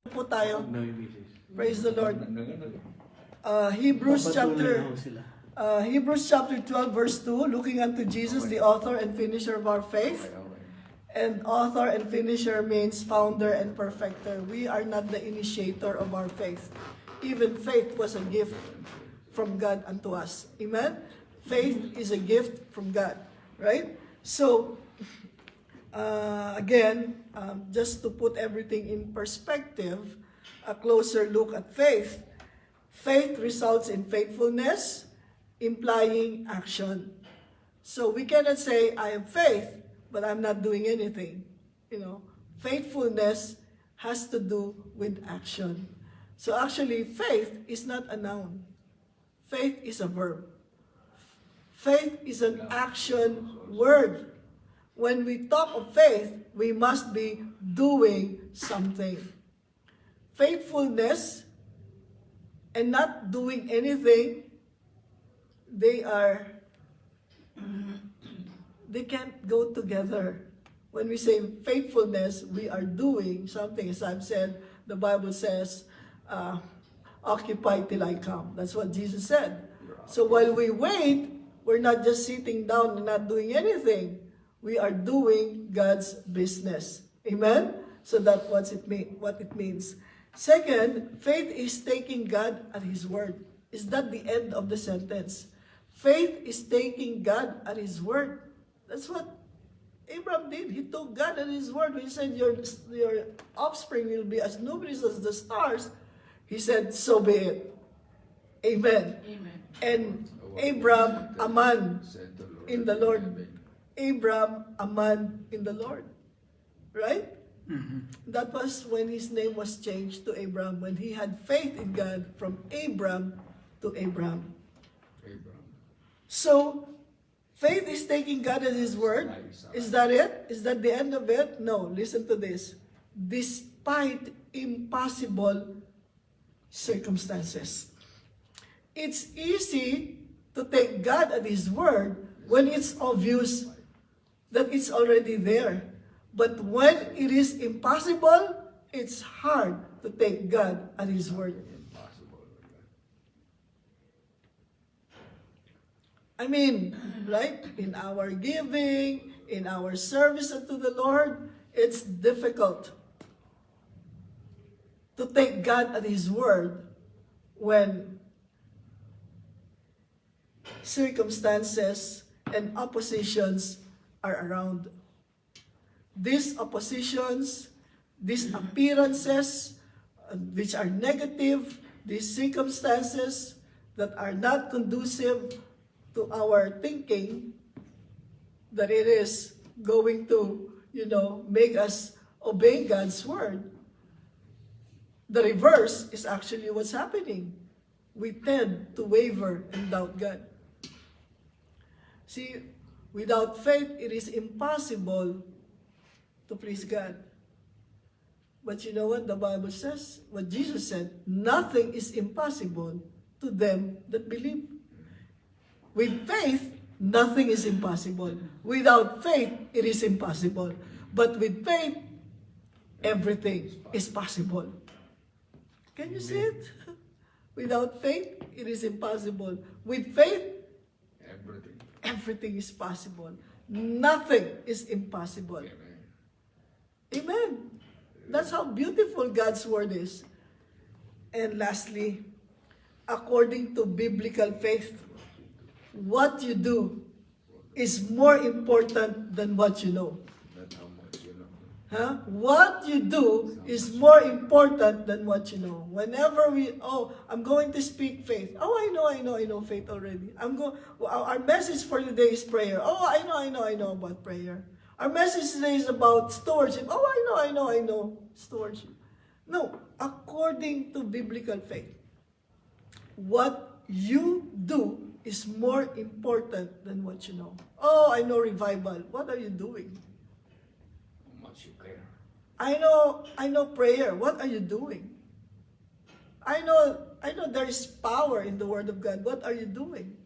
po tayo. Praise the Lord. Hebrews chapter 12 verse 2, looking unto Jesus, the author and finisher of our faith. And author and finisher means founder and perfecter. We are not the initiator of our faith. Even faith was a gift from God unto us. Amen? Faith is a gift from God. Right? So, again, just to put everything in perspective, a closer look at faith. Faith results in faithfulness, implying action. So we cannot say, I have faith, but I'm not doing anything. You know, faithfulness has to do with action. So actually, faith is not a noun. Faith is a verb. Faith is an action word. When we talk of faith, we must be doing something. Faithfulness and not doing anything, they can't go together. When we say faithfulness, we are doing something. As I've said, the Bible says, occupy till I come. That's what Jesus said. So while we wait, we're not just sitting down and not doing anything. We are doing God's business. Amen? So that's what it means. Second, faith is taking God at His word. Is that the end of the sentence? Faith is taking God at His word. That's what Abraham did. He took God at His word. When He said, your offspring will be as numerous as the stars, He said, so be it. Amen. Amen. And Abraham, aman in the Lord. Abraham, aman in the Lord. Right? Mm-hmm. That was when his name was changed to Abraham, when he had faith in God from Abram to Abraham. So, faith is taking God at His word. Is that it? Is that the end of it? No, listen to this. Despite impossible circumstances. It's easy to take God at His word when it's obvious that it's already there. But when it is impossible, it's hard to take God at His word. I mean, right? In our giving, in our service unto the Lord, it's difficult to take God at His word when circumstances and oppositions are around. These oppositions, these appearances, which are negative, these circumstances that are not conducive to our thinking, that it is going to, make us obey God's word. The reverse is actually what's happening. We tend to waver and doubt God. See, without faith, it is impossible to please God. But you know what the Bible says? What Jesus said, nothing is impossible to them that believe. With faith, nothing is impossible. Without faith, it is impossible. But with faith, everything is possible. Can you see it? Without faith, it is impossible. With faith, everything is possible. Nothing is impossible. Amen. That's how beautiful God's word is. And lastly, according to biblical faith, what you do is more important than what you know. What you do is more important than what you know. Whenever I'm going to speak faith. I know faith already. Our message for today is prayer. I know about prayer. Our message today is about stewardship. I know stewardship. No, according to biblical faith, what you do is more important than what you know. I know revival. What are you doing? I know prayer. What are you doing? I know there is power in the Word of God. What are you doing?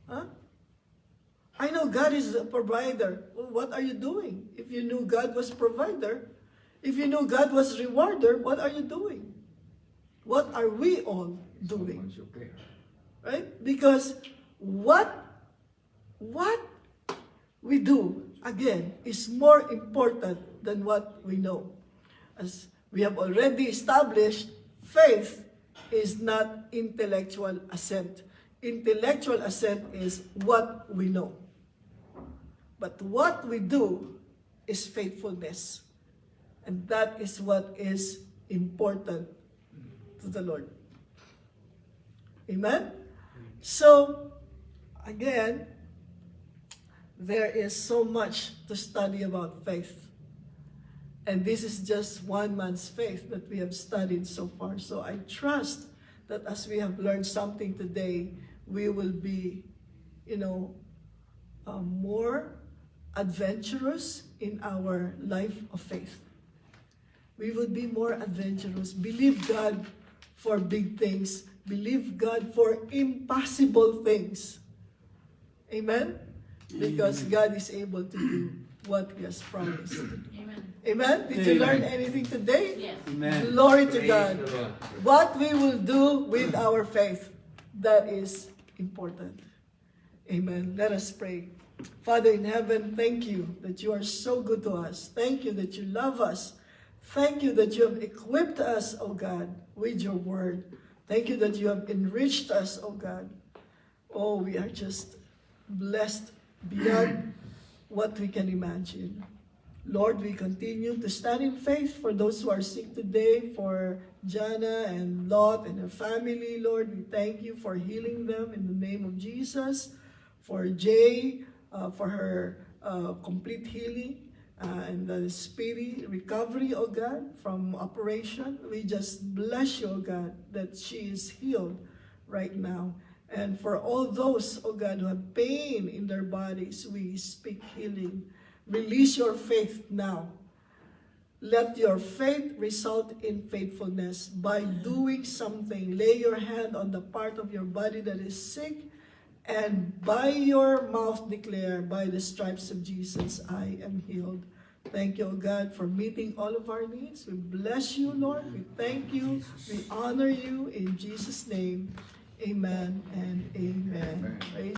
I know God is a provider. Well, what are you doing? If you knew God was provider, If you knew God was rewarder, what are you doing? What are we all doing? Right? Because what we do, again, is more important than what we know. As we have already established, faith is not intellectual assent. Intellectual assent is what we know. But what we do is faithfulness. And that is what is important to the Lord. Amen? So, again, there is so much to study about faith. And this is just one man's faith that we have studied so far. So I trust that as we have learned something today, we will be, more adventurous in our life of faith. We would be more adventurous. Believe God for big things. Believe God for impossible things. Amen? Because God is able to do what He has promised. Amen. Amen? Did you learn anything today? Yes. Amen. Glory to God. What we will do with our faith, that is important. Amen. Let us pray. Father in heaven, thank you that you are so good to us. Thank you that you love us. Thank you that you have equipped us, O God, with your word. Thank you that you have enriched us, O God. Oh, we are just blessed beyond what we can imagine. Lord, we continue to stand in faith for those who are sick today, for Jana and Lot and her family. Lord, we thank you for healing them in the name of Jesus. For Jay, for her complete healing and the speedy recovery, oh God, from operation. We just bless you, oh God, that she is healed right now. And for all those, oh God, who have pain in their bodies, we speak healing. Release your faith now. Let your faith result in faithfulness by doing something. Lay your hand on the part of your body that is sick, and by your mouth declare, by the stripes of Jesus, I am healed. Thank you, O God, for meeting all of our needs. We bless you, Lord. We thank you. We honor you in Jesus' name. Amen and amen. Praise